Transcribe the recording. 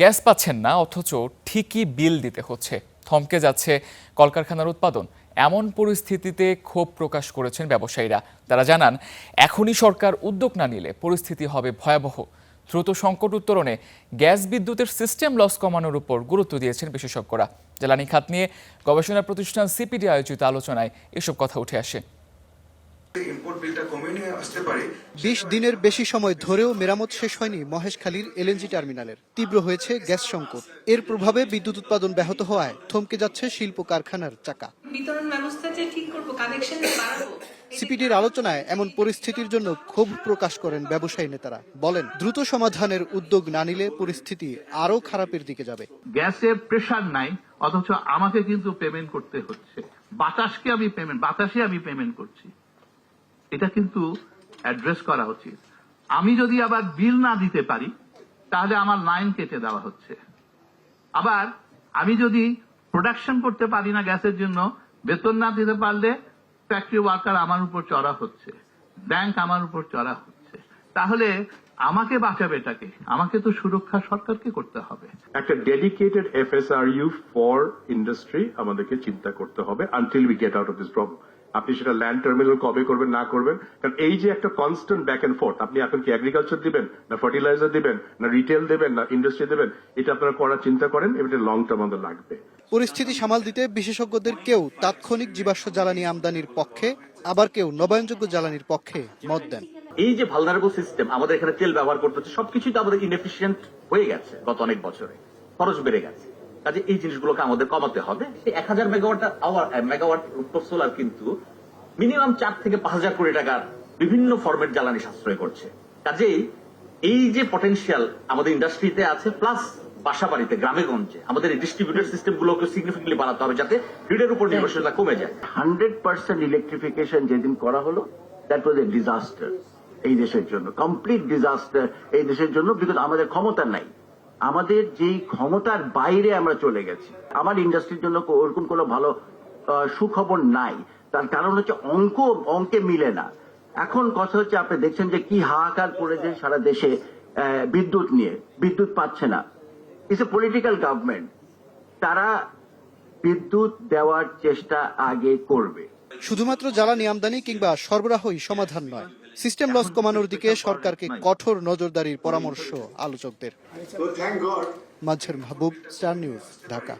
Gas পাচ্ছেন না, অথচ ঠিকই বিল দিতে হচ্ছে। থমকে যাচ্ছে কলকারখানার উৎপাদন। এমন পরিস্থিতিতে ক্ষোভ প্রকাশ করেছেন ব্যবসায়ীরা। তারা জানান, এখনই সরকার উদ্যোগ না নিলে পরিস্থিতি হবে ভয়াবহ। দ্রুত সংকট উত্তরণে গ্যাস বিদ্যুতের সিস্টেম লস কমানোর উপর গুরুত্ব দিয়েছেন বিশেষজ্ঞরা। জ্বালানি খাত নিয়ে গবেষণা প্রতিষ্ঠান সিপিডি আয়োজিত আলোচনায় এসব কথা উঠে আসে। ২০ দিনের বেশি সময় ধরেও মেরামত শেষ হয়নি মহেশখালীর এলএনজি টার্মিনালের। তীব্র হয়েছে গ্যাস সংকট। এর প্রভাবে বিদ্যুৎ উৎপাদন ব্যাহত হওয়ায় থমকে যাচ্ছে শিল্প কারখানার চাকা। বিতরণ ব্যবস্থা যে ঠিক করব, কানেকশন বাড়াবো। সিপিডির আলোচনায় এমন পরিস্থিতির জন্য ক্ষোভ প্রকাশ করেন ব্যবসায়ী নেতারা। বলেন, দ্রুত সমাধানের উদ্যোগ না নিলে পরিস্থিতি আরো খারাপের দিকে যাবে। গ্যাসের প্রেসার নাই, অথচ আমাকে কিন্তু পেমেন্ট করতে হচ্ছে। বাতাসে আমি পেমেন্ট করছি। এটা কিন্তু অ্যাড্রেস করা উচিত। আমি যদি আবার বিল না দিতে পারি, তাহলে আমার লাইন কেটে দেওয়া হচ্ছে। আবার আমি যদি প্রোডাকশন করতে পারি না গ্যাসের জন্য, বেতন না দিতে পারলে ফ্যাক্টরি ওয়ার্কার আমার উপর চড়া হচ্ছে, ব্যাংক আমার উপর চড়া হচ্ছে। তাহলে আমাকে বাঁচাবে এটাকে, আমাকে তো সুরক্ষা সরকারকে করতে হবে। একটা ডেডিকেটেড FSRU ফর ইন্ডাস্ট্রি আমাদেরকে চিন্তা করতে হবে until we get out of this problem. আপনি সেটা ল্যান্ড টার্মিনাল কবে করবেন না করবেন, কারণ এই যে একটা কনস্ট্যান্ট ব্যাক এন্ড ফোর্থ, আপনি এখন কি এগ্রিকালচার দিবেন না ফার্টিলাইজার দিবেন না রিটেল দেবেন না ইন্ডাস্ট্রি দেবেন, এটা আপনারা করার চিন্তা করেন। এটা লং টার্ম আমাদের লাগবে। পরিস্থিতি সামাল দিতে বিশেষজ্ঞদের কেউ তাৎক্ষণিক জীবাশ্ম জ্বালানি আমদানির পক্ষে, আবার কেউ নবায়নযোগ্য জ্বালানির পক্ষে মত দেন। এই যে ভালনারেবল সিস্টেম, আমাদের এখানে তেল ব্যবহার করতে হচ্ছে, সবকিছুই তো আমাদের ইনএফিশিয়েন্ট হয়ে গেছে গত অনেক বছরে, খরচ বেড়ে গেছে। কাজে এই জিনিসগুলোকে আমাদের কমাতে হবে। 1000 মেগাওয়াট রুফটপ সোলার কিন্তু মিনিমাম 4 থেকে 5000 কোটি টাকার বিভিন্ন ফরম্যাট জ্বালানি সাশ্রয় করছে। কাজেই এই যে পটেনশিয়াল আমাদের ইন্ডাস্ট্রিতে আছে, প্লাস বাসাবাড়িতে গ্রামে গঞ্জে আমাদের এই ডিস্ট্রিবিউটেড সিস্টেম গুলোকে সিগনিফিকেন্টলি বাড়াতে হবে, যাতে গ্রিডের উপর নির্ভরশীলতা কমে যায়। 100% ইলেকট্রিফিকেশন যেদিন করা হলো, দ্যাট ওয়াজ এ ডিজাস্টার এই দেশের জন্য, কমপ্লিট ডিজাস্টার এই দেশের জন্য। বিকজ আমাদের ক্ষমতা নাই, আমাদের যেই ক্ষমতার বাইরে আমরা চলে গেছি। আমার ইন্ডাস্ট্রির জন্য ওরকম কোনো ভালো সুখবর নাই। তার কারণ হচ্ছে অঙ্কে মিলে না। এখন কথা হচ্ছে, আপনি দেখছেন যে কি হাহাকার পড়েছে সারা দেশে বিদ্যুৎ নিয়ে, বিদ্যুৎ পাচ্ছে না। ইটস এ পলিটিক্যাল গভর্নমেন্ট, তারা বিদ্যুৎ দেওয়ার চেষ্টা আগে করবে। শুধুমাত্র জ্বালানি আমদানি কিংবা সরবরাহই সমাধান নয়, সিস্টেম লস কমানোর দিকে সরকারকে কঠোর নজরদারির পরামর্শ আলোচকদের। মাঝের মাহবুব, স্টার নিউজ, ঢাকা।